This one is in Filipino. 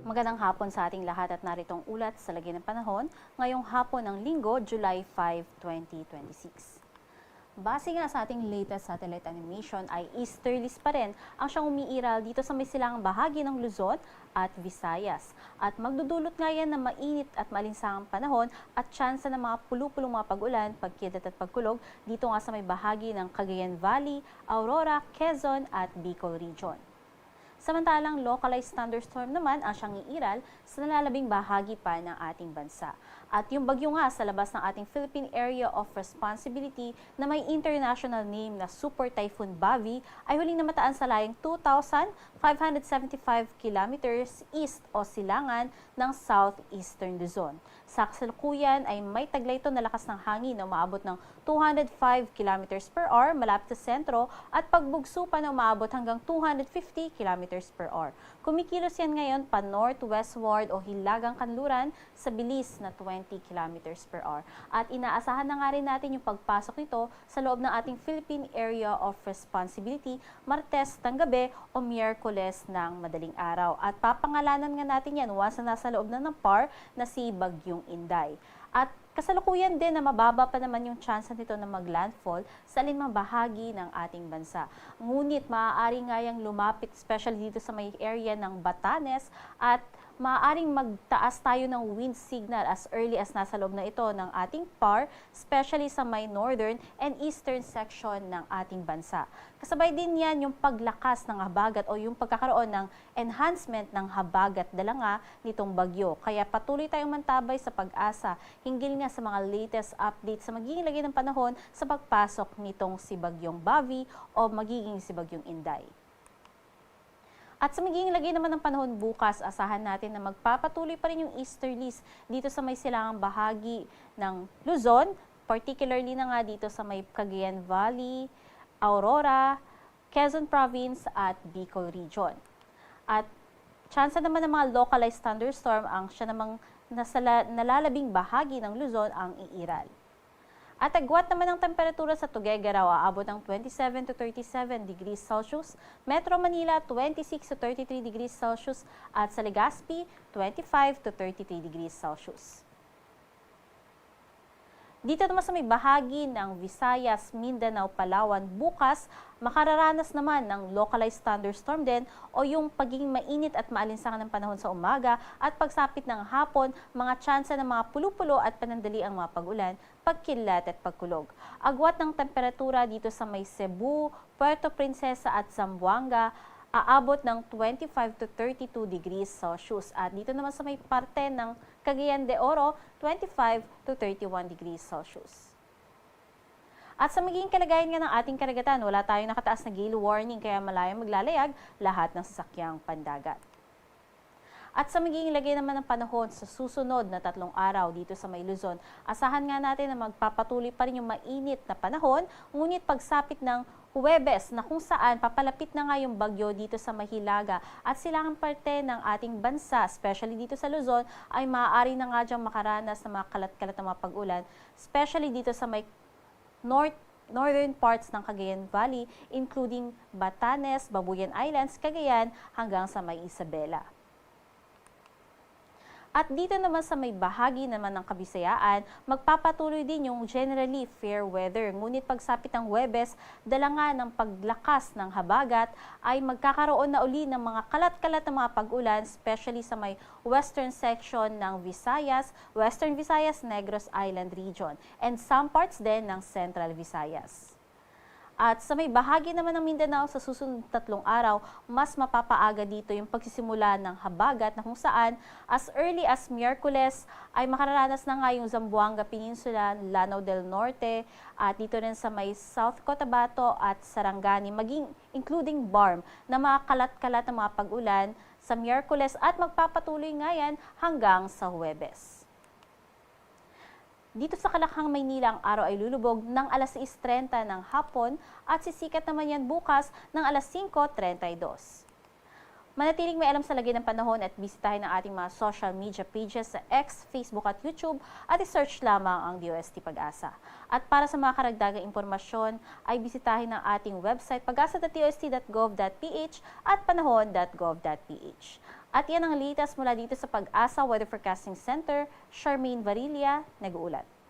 Magandang hapon sa ating lahat at naritong ulat sa lagi ng panahon ngayong hapon ng Linggo, July 5, 2026. Base nga sa ating latest satellite animation ay easterlies pa rin ang siyang umiiral dito sa may silangang bahagi ng Luzon at Visayas. At magdudulot nga yan ng mainit at malinsangang panahon at tsansa ng mga pulu-pulong mga pag-ulan, pagkilat at pagkulog dito nga sa may bahagi ng Cagayan Valley, Aurora, Quezon at Bicol Region. Samantalang localized thunderstorm naman ang siyang iiral sa nalalabing bahagi pa ng ating bansa. At yung bagyo nga sa labas ng ating Philippine Area of Responsibility na may international name na Super Typhoon Bavi ay huling namataan sa layang 2,575 kilometers east o silangan ng southeastern Luzon. Sa kasalukuyan ay may taglay ito na lakas ng hangin na umaabot ng 205 kilometers per hour malapit sa sentro at pagbugso pa na umaabot hanggang 250 kilometers per hour. Kumikilos yan ngayon pa northwestward o hilagang kanluran sa bilis na 20 kilometers per hour. At inaasahan na nga rin natin yung pagpasok nito sa loob ng ating Philippine Area of Responsibility Martes ng gabi o Miyerkules ng madaling araw. At papangalanan nga natin yan once na nasa loob na ng PAR na si Bagyong Inday. At kasalukuyan din na mababa pa naman yung chance nito na maglandfall sa alinmang bahagi ng ating bansa. Ngunit maaari nga yang lumapit, especially dito sa may area ng Batanes at maaaring magtaas tayo ng wind signal as early as nasa loob na ito ng ating PAR, especially sa may northern and eastern section ng ating bansa. Kasabay din yan yung paglakas ng habagat o yung pagkakaroon ng enhancement ng habagat dala nga nitong bagyo. Kaya patuloy tayong mantabay sa pag-asa hinggil nga sa mga latest updates sa magiging lagay ng panahon sa pagpasok nitong si Bagyong Bavi o magiging si Bagyong Inday. At sa magiging lagay naman ng panahon bukas, asahan natin na magpapatuloy pa rin yung easterlies dito sa may silangang bahagi ng Luzon, particularly na nga dito sa may Cagayan Valley, Aurora, Quezon Province at Bicol Region. At tsansa naman ng mga localized thunderstorm ang siya namang nalalabing bahagi ng Luzon ang iiral. At agwat naman ang temperatura sa Tuguegarao aabot ng 27 to 37 degrees Celsius, Metro Manila 26 to 33 degrees Celsius at sa Legazpi 25 to 33 degrees Celsius. Dito naman sa may bahagi ng Visayas, Mindanao, Palawan, bukas, makararanas naman ng localized thunderstorm din o yung pagiging mainit at maalinsangan ng panahon sa umaga at pagsapit ng hapon, mga tsansa ng mga pulu-pulo at panandali ang mga pag-ulan, pagkilat at pagkulog. Agwat ng temperatura dito sa may Cebu, Puerto Princesa at Zamboanga, aabot ng 25 to 32 degrees Celsius. At dito naman sa may parte ng Cagayan de Oro, 25 to 31 degrees Celsius. At sa magiging kalagayan nga ng ating karagatan, wala tayong nakataas na gale warning kaya malayang maglalayag lahat ng sasakyang pandagat. At sa magiging lagay naman ng panahon sa susunod na 3 araw dito sa may Luzon, asahan nga natin na magpapatuloy pa rin yung mainit na panahon, ngunit pagsapit ng Huwebes na kung saan papalapit na nga yung bagyo dito sa Mahilaga at silangang parte ng ating bansa, especially dito sa Luzon, ay maaari na nga diyang makaranas ng mga kalat-kalat na mga pag-ulan, especially dito sa may northern parts ng Cagayan Valley, including Batanes, Babuyan Islands, Cagayan, hanggang sa may Isabela. At dito naman sa may bahagi naman ng Kabisayaan, magpapatuloy din yung generally fair weather. Ngunit pagsapit ng Huwebes, dala nga ng paglakas ng habagat ay magkakaroon na uli ng mga kalat-kalat na mga pag-ulan, especially sa may western section ng Visayas, Western Visayas, Negros Island region, and some parts din ng Central Visayas. At sa may bahagi naman ng Mindanao sa susunod 3 araw, mas mapapaaga dito yung pagsisimula ng habagat na kung saan as early as Miyerkules ay makararanas na nga yung Zamboanga Peninsula, Lanao del Norte, at dito rin sa may South Cotabato at Sarangani, maging including Barm na mga kalat-kalat na mga pag-ulan sa Miyerkules at magpapatuloy nga yan hanggang sa Huwebes. Dito sa Kalakhang, Maynila, ang araw ay lulubog ng alas 6:30 ng hapon at sisikat naman yan bukas ng alas 5:32. Manatiling may alam sa lagay ng panahon at bisitahin ang ating mga social media pages sa X, Facebook at YouTube at i-search lamang ang DOST Pag-asa. At para sa mga karagdagang impormasyon ay bisitahin ang ating website pagasa.dost.gov.ph at panahon.gov.ph. At yan ang latest mula dito sa Pag-asa Weather Forecasting Center. Charmaine Varilla, nag-uulat.